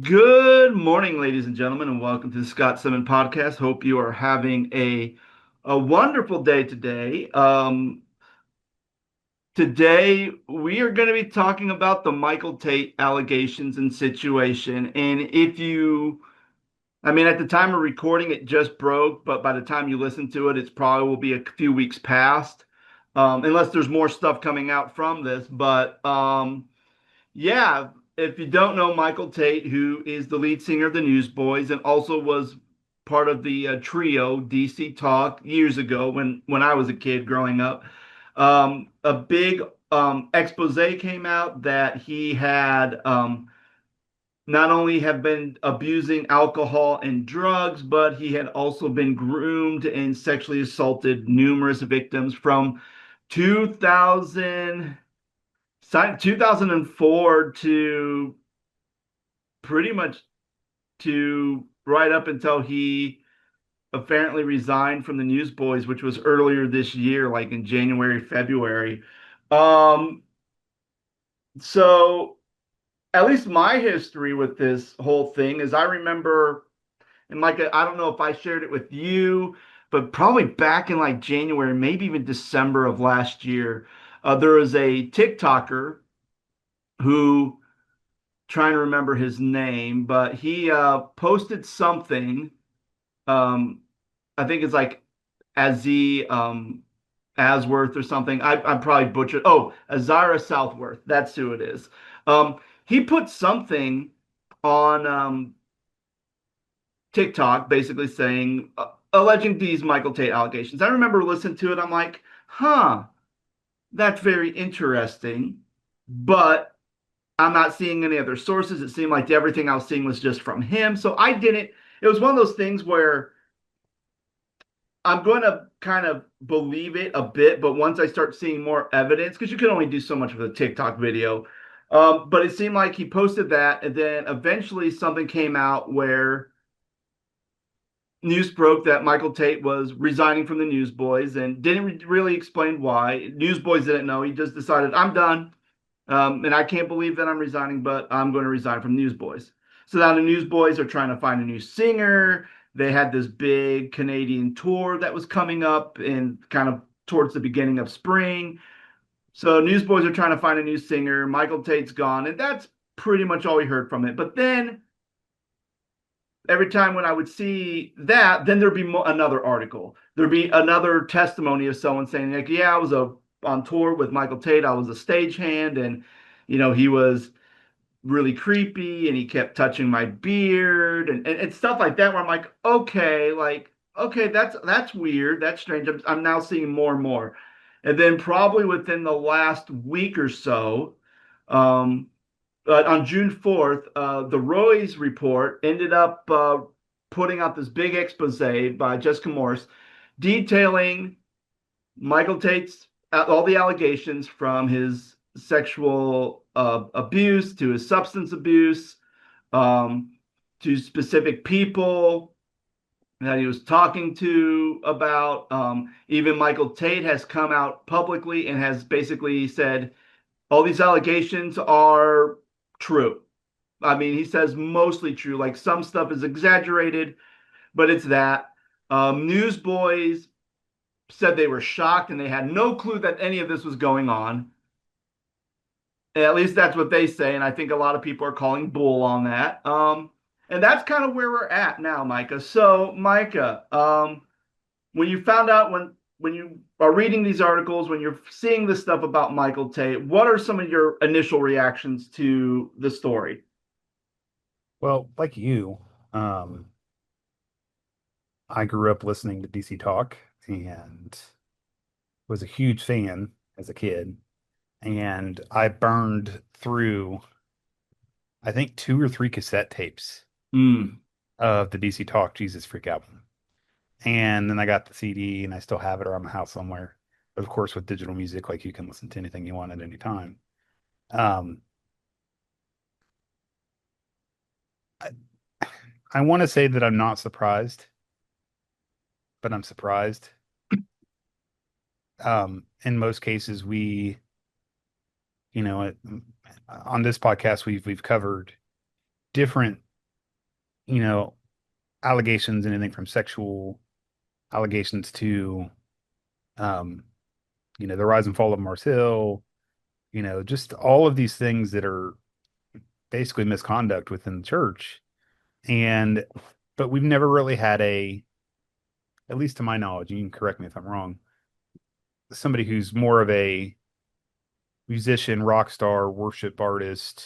Good morning, ladies and gentlemen, and welcome to the Scott Simmons podcast. Hope you are having a wonderful day today. Today we are going to be talking about the Michael Tait allegations and situation. And at the time of recording, it just broke, but by the time you listen to it, it's probably will be a few weeks past, unless there's more stuff coming out from this. Yeah, if you don't know Michael Tait, who is the lead singer of the Newsboys and also was part of the trio DC Talk years ago when I was a kid growing up, a big expose came out that he had not only have been abusing alcohol and drugs, but he had also been groomed and sexually assaulted numerous victims from 2000. 2004 to pretty much to right up until he apparently resigned from the Newsboys, which was earlier this year, like in January, February. Um, so at least my history with this whole thing is I remember, and Micah, I don't know if I shared it with you, but probably back in like January, maybe even December of last year, there was a TikToker who trying to remember his name, but he posted something. Um, I think it's like Azzy Asworth or something. I'm probably butchered. Oh, Azara Southworth. That's who it is. He put something on TikTok basically saying, alleging these Michael Tate allegations. I remember listening to it. I'm like, huh, that's very interesting. But I'm not seeing any other sources. It seemed like everything I was seeing was just from him. So I didn't. It was one of those things where I'm going to kind of believe it a bit, but once I start seeing more evidence, because you can only do so much with a TikTok video. But it seemed like he posted that, and then eventually something came out where news broke that Michael Tait was resigning from the Newsboys and didn't really explain why. Newsboys didn't know. He just decided, I'm done. And I can't believe that I'm resigning, but I'm going to resign from Newsboys. So now the Newsboys are trying to find a new singer. They had this big Canadian tour that was coming up in kind of towards the beginning of spring. So Newsboys are trying to find a new singer. Michael Tait's gone, and that's pretty much all we heard from it. But then every time when I would see that, then there'd be another article. There'd be another testimony of someone saying, like, yeah, I was on tour with Michael Tait. I was a stagehand, and he was really creepy, and he kept touching my beard and stuff like that. Where I'm like, okay, that's weird. That's strange. I'm now seeing more and more, and then probably within the last week or so, um, on June 4th, the Roy's report ended up putting out this big expose by Jessica Morse detailing Michael Tait's all the allegations from his sexual abuse to his substance abuse um, to specific people that he was talking to about. Even Michael Tait has come out publicly and has basically said all these allegations are true. I mean, he says mostly true. Like some stuff is exaggerated, but it's that. Newsboys said they were shocked and they had no clue that any of this was going on. At least that's what they say, and I think a lot of people are calling bull on that. And that's kind of where we're at now, Micah. So, Micah, when you found out when you are reading these articles, when you're seeing this stuff about Michael Tait, what are some of your initial reactions to the story? Well, like you, I grew up listening to DC Talk and was a huge fan as a kid. And I burned through, I think, two or three cassette tapes Mm. of the DC Talk Jesus Freak album. And then I got the CD and I still have it around my house somewhere. But of course, with digital music, like you can listen to anything you want at any time. Um, I, I want to say that I'm not surprised, but I'm surprised. In most cases, you know, it, on this podcast, we've covered different you know, allegations, anything from sexual allegations to, um, the rise and fall of Mars Hill, just all of these things that are basically misconduct within the church. And, but we've never really had at least to my knowledge, you can correct me if I'm wrong, somebody who's more of a musician, rock star, worship artist,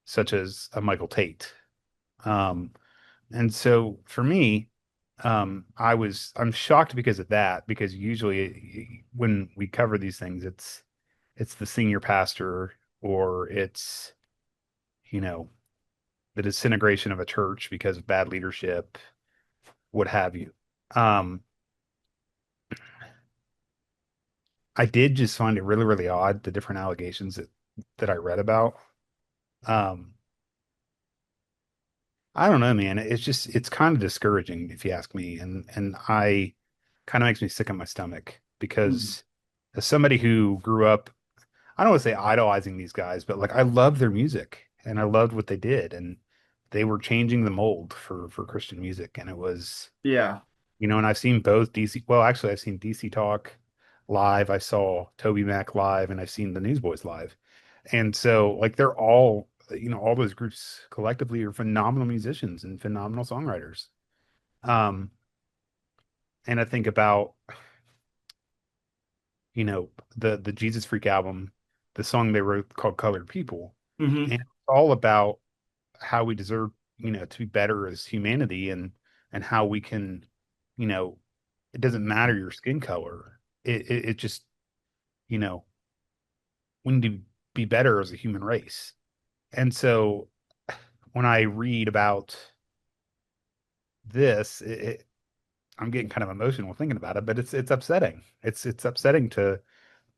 such as a Michael Tait. Um, and so for me, I'm shocked because of that, because usually when we cover these things, it's the senior pastor, or it's, you know, the disintegration of a church because of bad leadership, what have you. Um, I did just find it really, really odd, the different allegations that I read about. Um, I don't know, man. It's kind of discouraging if you ask me, and I kind of makes me sick in my stomach Mhm. because as somebody who grew up, I don't want to say idolizing these guys, but like I loved their music and I loved what they did, and they were changing the mold for Christian music, and it was, Yeah. and I've seen both DC. Well, actually, I've seen DC Talk live. I saw Toby Mac live, and I've seen the Newsboys live. And so, like, they're all, all those groups collectively are phenomenal musicians and phenomenal songwriters. Um, and I think about, the Jesus Freak album, the song they wrote called Colored People. And Hmm. it's all about how we deserve, to be better as humanity, and how we can, you know, it doesn't matter your skin color. It just, you know, we need to be better as a human race. And so when I read about this, I'm getting kind of emotional thinking about it, but it's upsetting. It's upsetting to,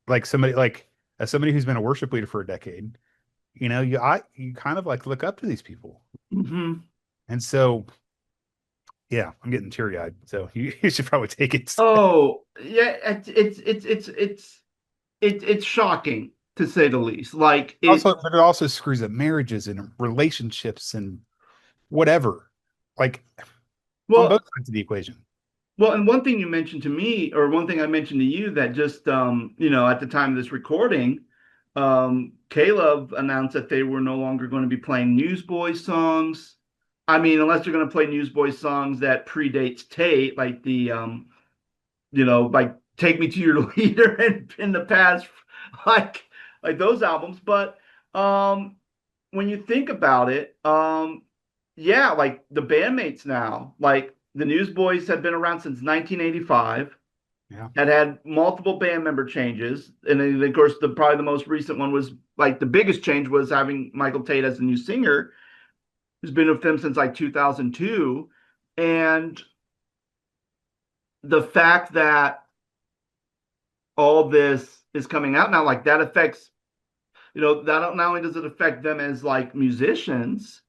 like, somebody, like, as somebody who's been a worship leader for a decade, you kind of like look up to these people. Hmm. And so yeah, I'm getting teary-eyed. So you should probably take it. Oh, yeah, it's shocking to say the least. Like it, Also, but it also screws up marriages and relationships and whatever. Like on well, both sides of the equation. and one thing you mentioned to me, or one thing I mentioned to you that just at the time of this recording, Caleb announced that they were no longer going to be playing Newsboys songs. I mean, unless they're going to play Newsboys songs that predates Tate, like like Take Me to Your Leader and in the past, like like those albums. But um when you think about it, yeah, like the bandmates now, like the Newsboys had been around since 1985, Yeah. had multiple band member changes, and then of course the probably the most recent one was like the biggest change was having Michael Tait as the new singer, who's been with them since like 2002, and the fact that all this is coming out now, like that affects, that not only does it affect them as like musicians,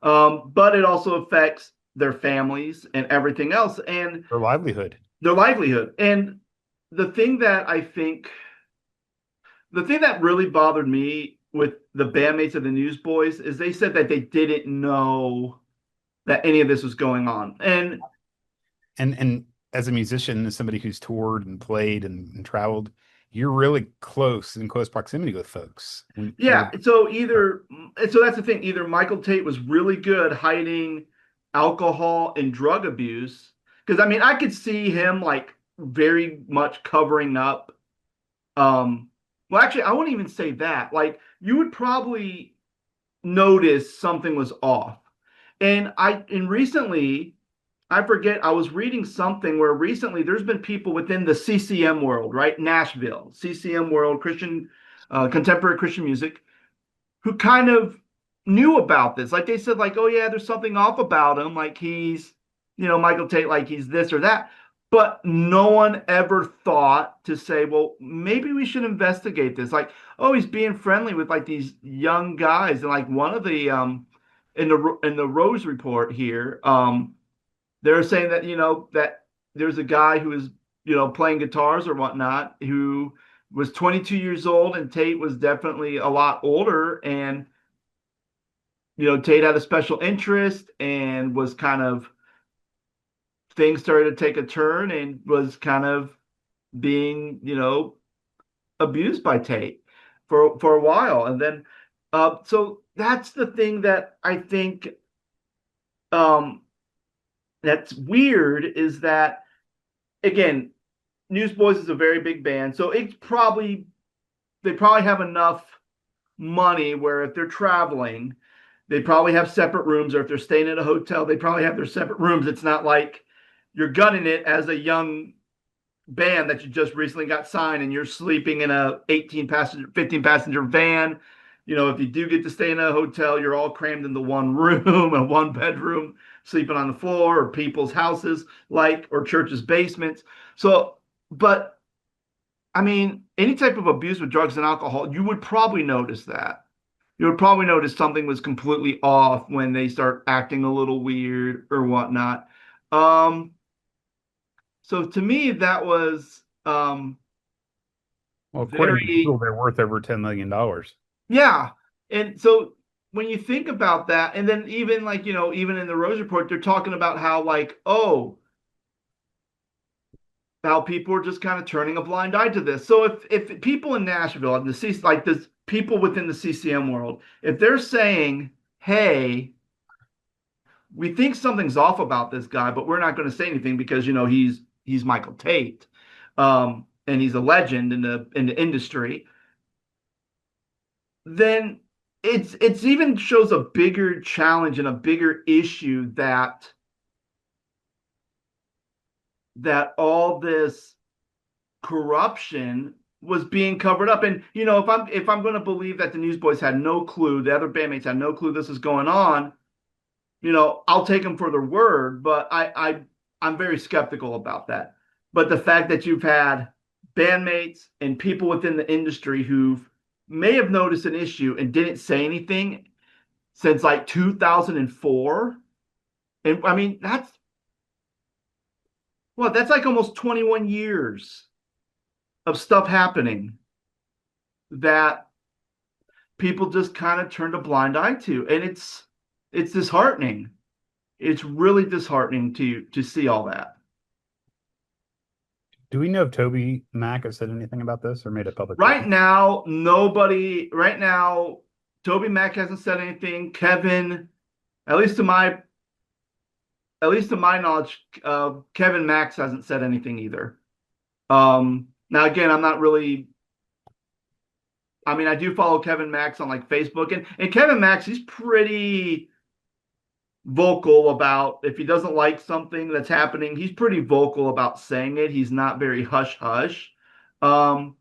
but it also affects their families and everything else and Their livelihood. their livelihood. And the thing that I think, the thing that really bothered me with the bandmates of the Newsboys is they said that they didn't know that any of this was going on. And And as a musician, as somebody who's toured and played and traveled, you're really close, in close proximity with folks. When yeah, you're so that's the thing. Either Michael Tait was really good hiding alcohol and drug abuse, because I mean, I could see him like very much covering up. Well, actually, I wouldn't even say that. Like, you would probably notice something was off. And recently, I forget, I was reading something where recently there's been people within the CCM world, right? Nashville, CCM world, Christian, contemporary Christian music, who kind of knew about this. Like they said, like, oh yeah, there's something off about him. Like he's, Michael Tait, like he's this or that. But no one ever thought to say, well, maybe we should investigate this. Like, oh, he's being friendly with like these young guys. And like one of the in the Rose report here, they're saying that, that there's a guy who is, playing guitars or whatnot who was 22 years old, and Tate was definitely a lot older, and Tate had a special interest and was kind of things started to take a turn and was kind of being, abused by Tate for a while. And then so that's the thing that I think um that's weird is that again, Newsboys is a very big band, so they probably have enough money where if they're traveling, they probably have separate rooms, or if they're staying at a hotel, they probably have their separate rooms. It's not like you're gunning it as a young band that you just recently got signed and you're sleeping in a 18 passenger 15 passenger van. If you do get to stay in a hotel, you're all crammed into one room, a one bedroom, sleeping on the floor, or people's houses, like, or churches basements. So but I mean, any type of abuse with drugs and alcohol, you would probably notice that. You would probably notice something was completely off when they start acting a little weird or whatnot. Um, so to me, that was Well, according to very, Google, they're worth over $10 million. yeah. And so when you think about that, and then even like, even in the Rose Report, they're talking about how like, oh, how people are just kind of turning a blind eye to this. So if people in Nashville and the C like this people within the CCM world, if they're saying, "Hey, we think something's off about this guy, but we're not going to say anything because he's Michael Tait, and he's a legend in the industry," then it's even shows a bigger challenge and a bigger issue that all this corruption was being covered up. And if I'm going to believe that the Newsboys had no clue, the other bandmates had no clue this is going on, I'll take them for their word. But I'm very skeptical about that. But the fact that you've had bandmates and people within the industry who may have noticed an issue and didn't say anything since like 2004, and I mean that's like almost 21 years of stuff happening that people just kind of turned a blind eye to, and it's disheartening. It's really disheartening to see all that. Do we know if Toby Mac has said anything about this or made a public Right statement? now, nobody. Right now, Toby Mac hasn't said anything. Kevin, at least to my at least to my knowledge, Kevin Max hasn't said anything either. Now again, I'm not really. I mean, I do follow Kevin Max on like Facebook, and Kevin Max, he's pretty vocal about if he doesn't like something that's happening, he's pretty vocal about saying it. He's not very hush hush. Um,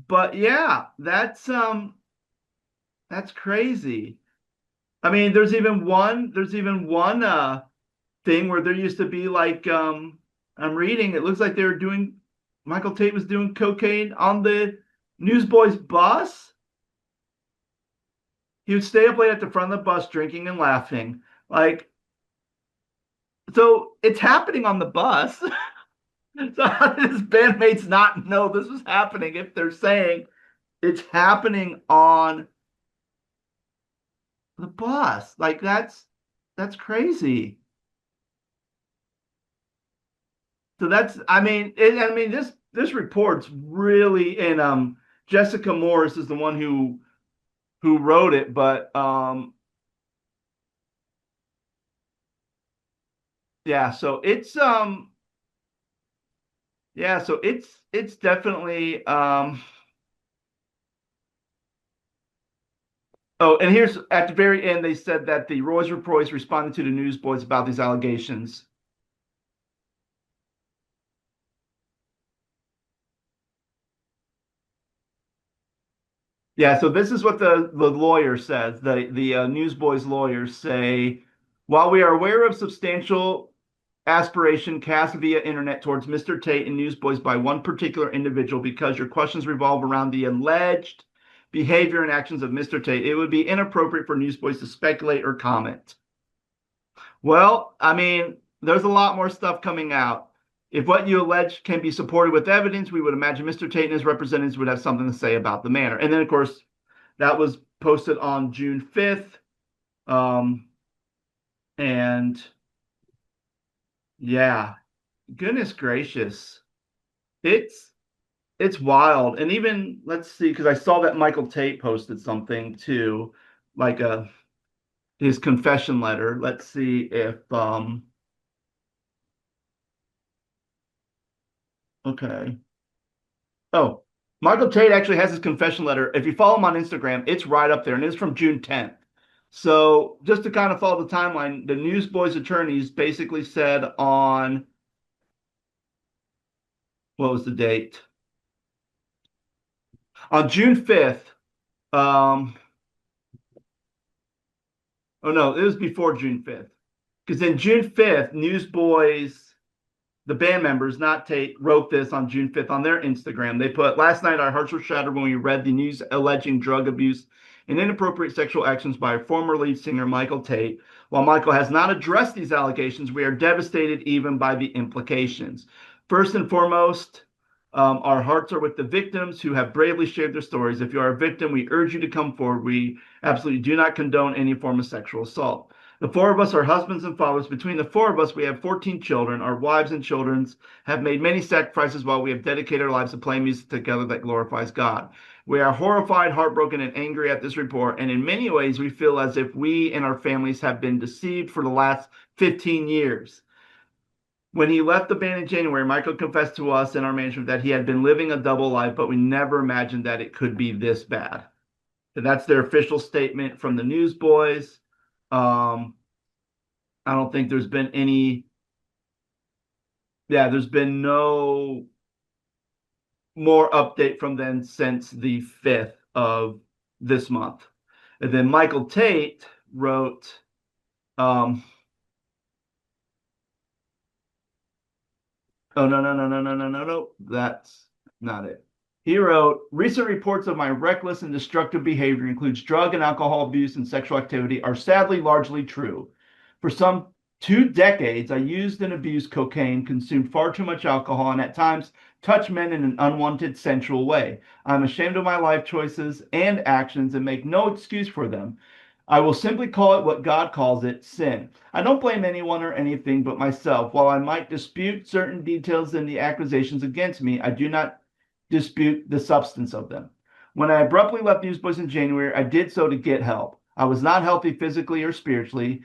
but yeah, that's crazy. I mean, there's even one thing where there used to be like I'm reading, it looks like they were doing Michael Tait was doing cocaine on the Newsboys bus. He would stay up late at the front of the bus drinking and laughing. Like, so it's happening on the bus. So how did his bandmates not know this was happening if they're saying it's happening on the bus? Like that's crazy. So I mean this report's really and Jessica Morris is the one who wrote it, but yeah, so it's definitely oh, and here's at the very end they said that the Roy's Reports responded to the Newsboys about these allegations. Yeah, so this is what the lawyer says. The Newsboys lawyers say, while we are aware of substantial aspiration cast via internet towards Mr. Tait and Newsboys by one particular individual, because your questions revolve around the alleged behavior and actions of Mr. Tait, it would be inappropriate for Newsboys to speculate or comment. Well, I mean, there's a lot more stuff coming out. If what you allege can be supported with evidence, we would imagine Mr. Tait and his representatives would have something to say about the matter. And then, of course, that was posted on June 5th. And yeah, goodness gracious. It's it's wild. And even let's see, because I saw that Michael Tait posted something too, like his confession letter. Let's see if okay. Oh, Michael Tait actually has his confession letter. If you follow him on Instagram, it's right up there, and it's from June 10th. So just to kind of follow the timeline, the Newsboys attorneys basically said on what was the date? On June 5th, oh no, it was before June 5th. Because then June 5th, Newsboys, the band members, not Tate, wrote this on June 5th on their Instagram. They put, last night our hearts were shattered when we read the news alleging drug abuse and inappropriate sexual actions by former lead singer Michael Tait. While Michael has not addressed these allegations, we are devastated even by the implications. First and foremost, our hearts are with the victims who have bravely shared their stories. If you are a victim, we urge you to come forward. We absolutely do not condone any form of sexual assault. The four of us are husbands and fathers. Between the four of us, we have 14 children. Our wives and children have made many sacrifices while we have dedicated our lives to playing music together that glorifies God. We are horrified, heartbroken, and angry at this report. And in many ways, we feel as if we and our families have been deceived for the last 15 years. When he left the band in January, Michael confessed to us and our management that he had been living a double life, but we never imagined that it could be this bad. And that's their official statement from the Newsboys. I don't think there's been any, yeah, there's been no more update from them since the 5th of this month. And then Michael Tait wrote, oh, no, no, no, no, no, no, no, no. That's not it. He wrote, recent reports of my reckless and destructive behavior includes drug and alcohol abuse and sexual activity are sadly largely true. For some 2 decades, I used and abused cocaine, consumed far too much alcohol, and at times touched men in an unwanted, sensual way. I'm ashamed of my life choices and actions and make no excuse for them. I will simply call it what God calls it, sin. I don't blame anyone or anything but myself. While I might dispute certain details in the accusations against me, I do not dispute the substance of them. When I abruptly left Newsboys in January, I did so to get help. I was not healthy physically or spiritually.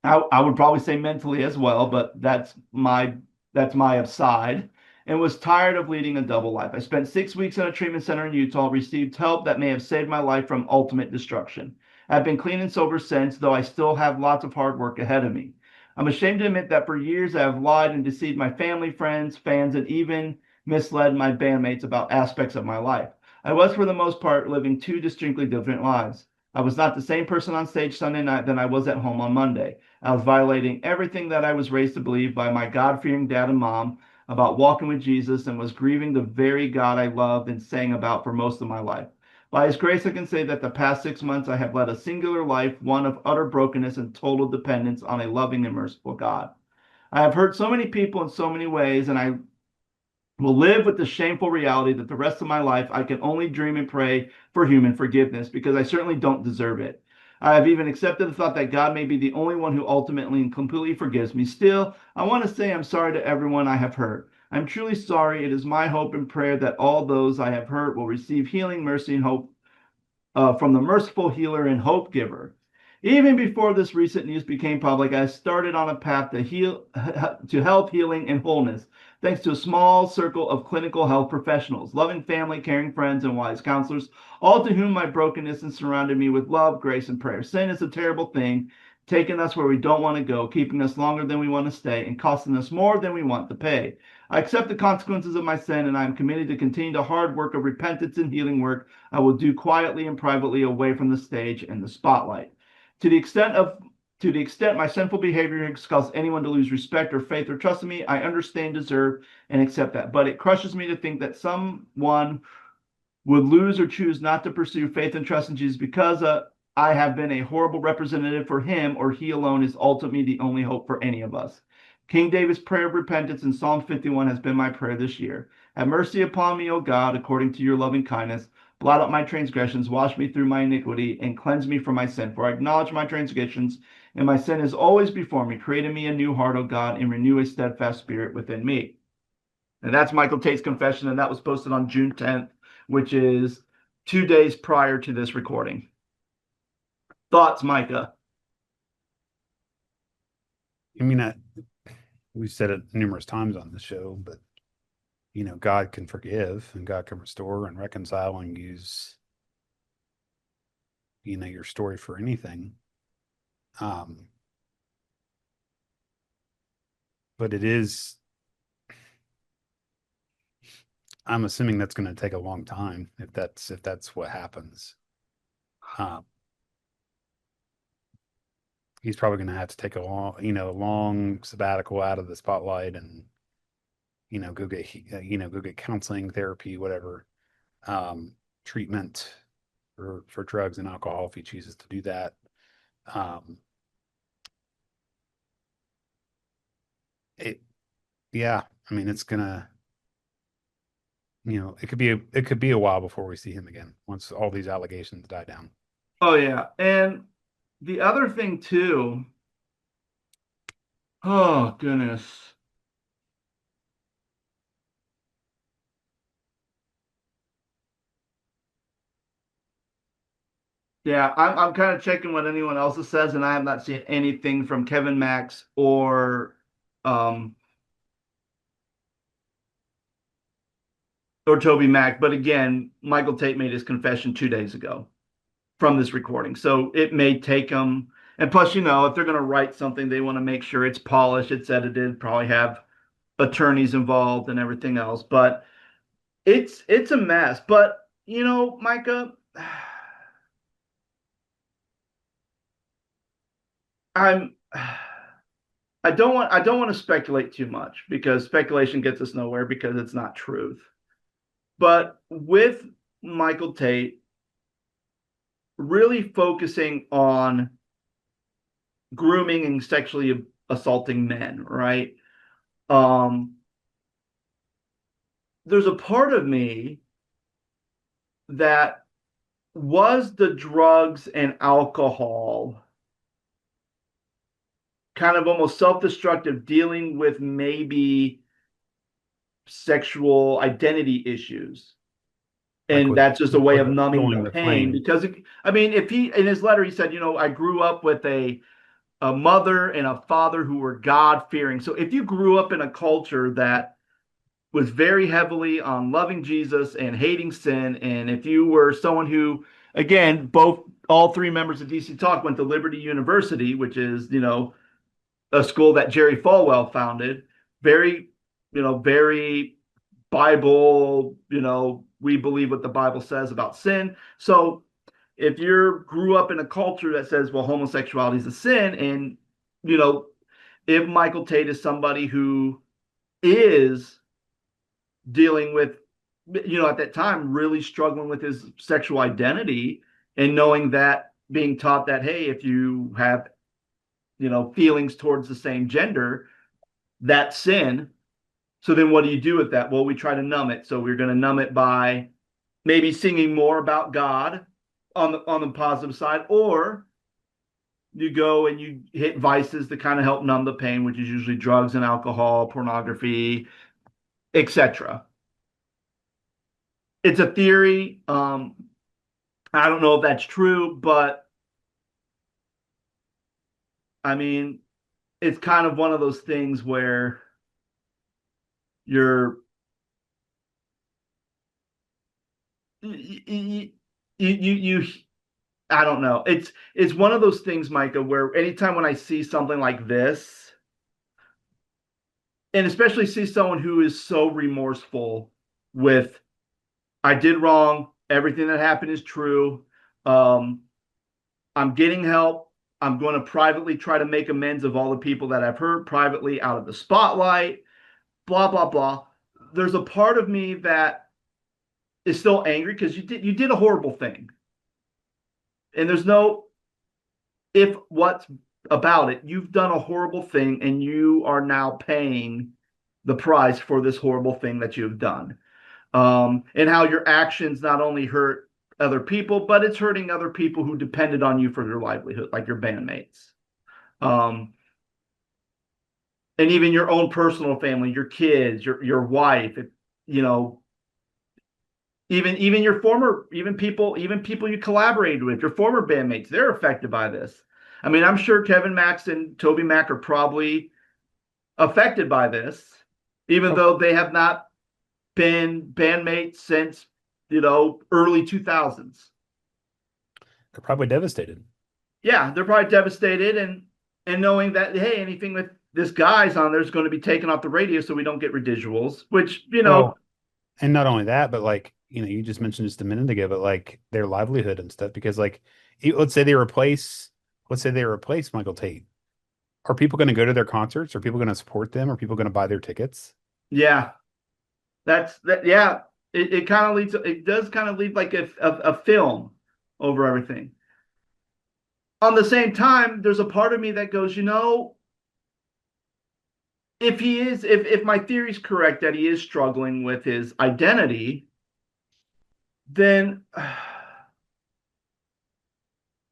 I would probably say mentally as well, but that's my upside, and was tired of leading a double life. I spent 6 weeks in a treatment center in Utah, received help that may have saved my life from ultimate destruction. I've been clean and sober since, though I still have lots of hard work ahead of me. I'm ashamed to admit that for years I have lied and deceived my family, friends, fans, and even misled my bandmates about aspects of my life. I was, for the most part, living two distinctly different lives. I was not the same person on stage Sunday night than I was at home on Monday. I was violating everything that I was raised to believe by my God-fearing dad and mom about walking with Jesus, and was grieving the very God I loved and sang about for most of my life. By his grace, I can say that the past 6 months I have led a singular life, one of utter brokenness and total dependence on a loving and merciful God. I have hurt so many people in so many ways, and I will live with the shameful reality that the rest of my life I can only dream and pray for human forgiveness, because I certainly don't deserve it. I have even accepted the thought that God may be the only one who ultimately and completely forgives me. Still, I want to say I'm sorry to everyone I have hurt. I'm truly sorry. It is my hope and prayer that all those I have hurt will receive healing, mercy, and hope from the merciful healer and hope giver. Even before this recent news became public, I started on a path to to health, healing, and wholeness, thanks to a small circle of clinical health professionals, loving family, caring friends, and wise counselors, all to whom my brokenness has surrounded me with love, grace, and prayer. Sin is a terrible thing, taking us where we don't want to go, keeping us longer than we want to stay, and costing us more than we want to pay. I accept the consequences of my sin, and I am committed to continue the hard work of repentance and healing work I will do quietly and privately away from the stage and the spotlight. To the extent my sinful behavior has caused anyone to lose respect or faith or trust in me, I understand, deserve, and accept that. But it crushes me to think that someone would lose or choose not to pursue faith and trust in Jesus because I have been a horrible representative for him, or he alone is ultimately the only hope for any of us. King David's prayer of repentance in Psalm 51 has been my prayer this year. Have mercy upon me, O God, according to your loving kindness. blot out my transgressions, wash me through my iniquity, and cleanse me from my sin. For I acknowledge my transgressions, and my sin is always before me. Create in me a new heart, O God, and renew a steadfast spirit within me. And that's Michael Tait's confession, and that was posted on June 10th, which is 2 days prior to this recording. Thoughts, Micah? I mean, we've said it numerous times on the show, but God can forgive and God can restore and reconcile and use, your story for anything. Um, but it is, I'm assuming that's going to take a long time if that's what happens. Um, he's probably going to have to take a long sabbatical out of the spotlight and, go get counseling, therapy, whatever, um, treatment for drugs and alcohol if he chooses to do that. Um, it, yeah, I mean, it's gonna, it could be a while before we see him again once all these allegations die down. Oh, yeah. And the other thing, too, oh, goodness. Yeah, I'm kind of checking what anyone else says, and I have not seen anything from Kevin Max um or Toby Mac. But again, Michael Tait made his confession 2 days ago from this recording. So it may take them, and plus, if they're going to write something, they want to make sure it's polished, it's edited, probably have attorneys involved and everything else. But it's a mess. But Micah, I'm I don't want to speculate too much because speculation gets us nowhere because it's not truth. But with Michael Tait really focusing on grooming and sexually assaulting men, right? Um, there's a part of me that was the drugs and alcohol kind of almost self-destructive, dealing with maybe sexual identity issues. Like And that's just a way with of numbing the fueling the pain. flame. Because, I mean, if he, in his letter, he said, I grew up with a mother and a father who were God fearing. So if you grew up in a culture that was very heavily on loving Jesus and hating sin, and if you were someone who, again, all three members of DC Talk went to Liberty University, which is, a school that Jerry Falwell founded, very, very Bible, we believe what the Bible says about sin. So if you grew up in a culture that says, well, homosexuality is a sin, and you know, if Michael Tait is somebody who is dealing with, at that time, really struggling with his sexual identity and knowing that being taught that, hey, if you have, feelings towards the same gender, that's sin. So then what do you do with that? Well, we try to numb it. So we're going to numb it by maybe singing more about God on the positive side, or you go and you hit vices to kind of help numb the pain, which is usually drugs and alcohol, pornography, etc. It's a theory. I don't know if that's true, but I mean, it's kind of one of those things where you're you you I don't know. It's one of those things, Micah, where anytime when I see something like this, and especially see someone who is so remorseful with, I did wrong, everything that happened is true. Um, I'm getting help. I'm going to privately try to make amends of all the people that I've hurt privately out of the spotlight, blah, blah, blah. There's a part of me that is still angry because you did a horrible thing. And there's no if what's about it. You've done a horrible thing and you are now paying the price for this horrible thing that you've done. And how your actions not only hurt other people, but it's hurting other people who depended on you for their livelihood, like your bandmates. Um, and even your own personal family, your kids, your wife, you know, even your former, even people you collaborated with, your former bandmates, they're affected by this. I mean, I'm sure Kevin Max and Toby Mac are probably affected by this, even Oh, though they have not been bandmates since, early 2000s. they're probably devastated. Yeah, they're probably devastated, and knowing that, hey, anything with this guy's on there is going to be taken off the radio so we don't get residuals, which, Well, and not only that, but like, you just mentioned just a minute ago, but like their livelihood and stuff, because like, let's say they replace Michael Tait. Are people going to go to their concerts? Are people going to support them? Are people going to buy their tickets? yeah, that's that. Yeah, it kind of leads. It does kind of lead like a film over everything. On the same time, there's a part of me that goes, if my theory is correct that he is struggling with his identity, then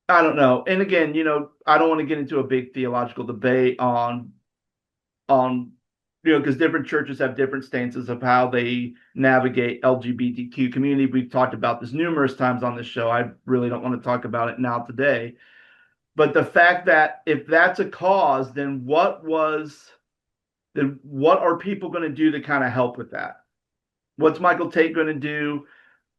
I don't know. And again, I don't want to get into a big theological debate on because different churches have different stances of how they navigate LGBTQ community. We've talked about this numerous times on this show. I really don't want to talk about it now today. But the fact that if that's a cause, then what are people going to do to kind of help with that? What's Michael Tait going to do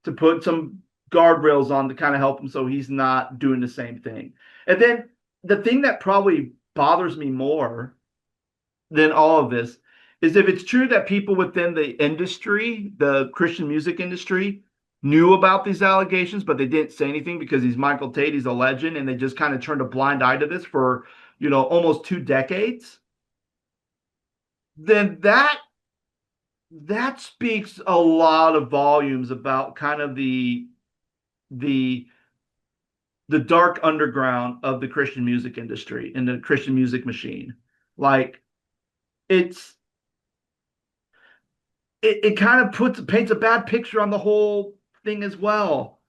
to put some guardrails on to kind of help him so he's not doing the same thing? And then the thing that probably bothers me more than all of this is if it's true that people within the industry, the Christian music industry, knew about these allegations, but they didn't say anything because he's Michael Tait, he's a legend, and they just kind of turned a blind eye to this for, almost 2 decades, then that speaks a lot of volumes about kind of the the dark underground of the Christian music industry and the Christian music machine. Like it's it kind of paints a bad picture on the whole thing as well.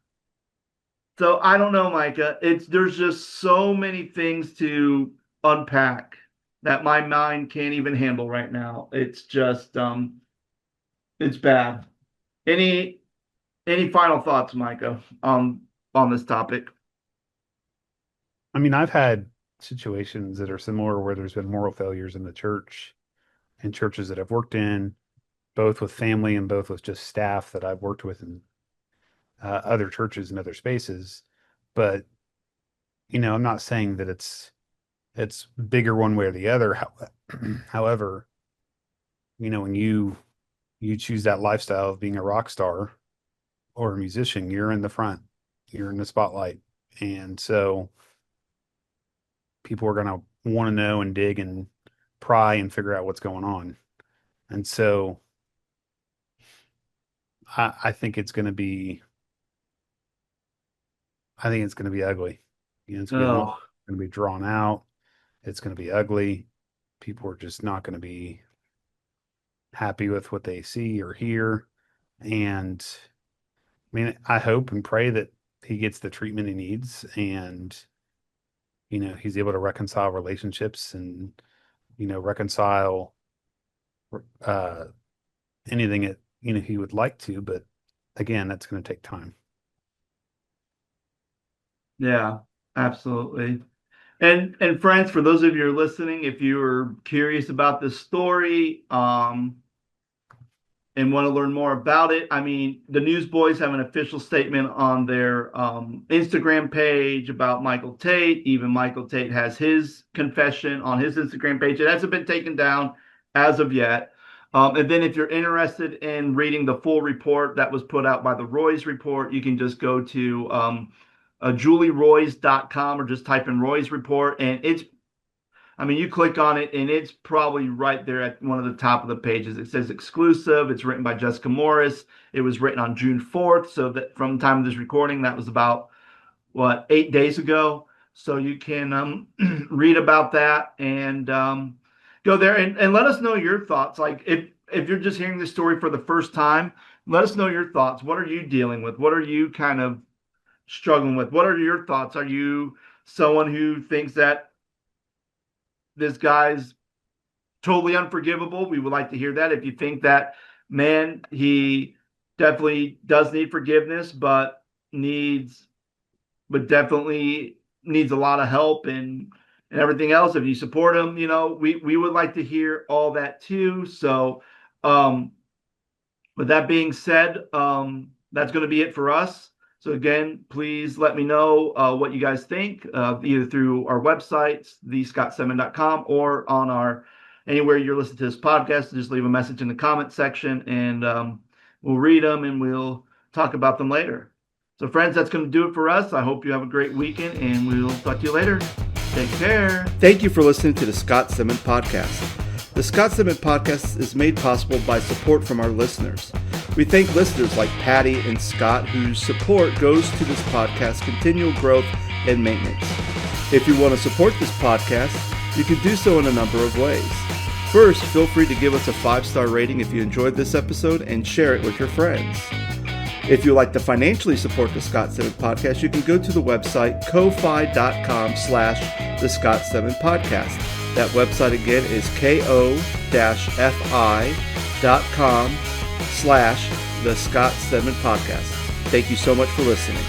So I don't know, Micah. There's just so many things to unpack that my mind can't even handle right now. It's just it's bad. Any any final thoughts, Micah, on this topic? I mean, I've had situations that are similar where there's been moral failures in the church and churches that I've worked in, both with family and both with just staff that I've worked with in other churches and other spaces. But, I'm not saying that it's bigger one way or the other. However, when you choose that lifestyle of being a rock star or a musician, you're in the front, you're in the spotlight. And so people are going to want to know and dig and pry and figure out what's going on. And so I think it's going to be, I think it's going to be ugly. It's going to be long, Oh, it's going to be drawn out. It's going to be ugly. People are just not going to be happy with what they see or hear. And I mean, I hope and pray that he gets the treatment he needs and, he's able to reconcile relationships and, reconcile uh, anything that, he would like to. But again, that's going to take time. yeah, absolutely. And friends, for those of you who are listening, if you are curious about this story, and want to learn more about it, I mean, the Newsboys have an official statement on their Instagram page about Michael Tait. Even Michael Tait has his confession on his Instagram page. It hasn't been taken down as of yet. And then if you're interested in reading the full report that was put out by the Roy's report, you can just go to julieroys.com or just type in Roy's report. And you click on it and it's probably right there at one of the top of the pages. It says exclusive. It's written by Jessica Morris. It was written on June 4th. So that from the time of this recording, that was about, 8 days ago. So you can read about that and go there and let us know your thoughts. Like if you're just hearing this story for the first time, let us know your thoughts. What are you dealing with? What are you kind of struggling with. What are your thoughts? Are you someone who thinks that this guy's totally unforgivable? We would like to hear that. If you think that, man, he definitely does need forgiveness, but definitely needs a lot of help and everything else. If you support him, we would like to hear all that too. So, with that being said, that's going to be it for us. So again, please let me know what you guys think, either through our website, thescottstedman.com, or on our anywhere you're listening to this podcast. Just leave a message in the comment section, and we'll read them and we'll talk about them later. So friends, that's going to do it for us. I hope you have a great weekend, and we'll talk to you later. Take care. Thank you for listening to the Scott Stedman Podcast. The Scott Stedman Podcast is made possible by support from our listeners. We thank listeners like Patty and Scott, whose support goes to this podcast's continual growth and maintenance. If you want to support this podcast, you can do so in a number of ways. First, feel free to give us a 5-star rating if you enjoyed this episode and share it with your friends. If you'd like to financially support the Scott Stedman Podcast, you can go to the website ko-fi.com/the Scott Stedman Podcast. That website again is ko-fi.com/the Scott Stedman Podcast. Thank you so much for listening.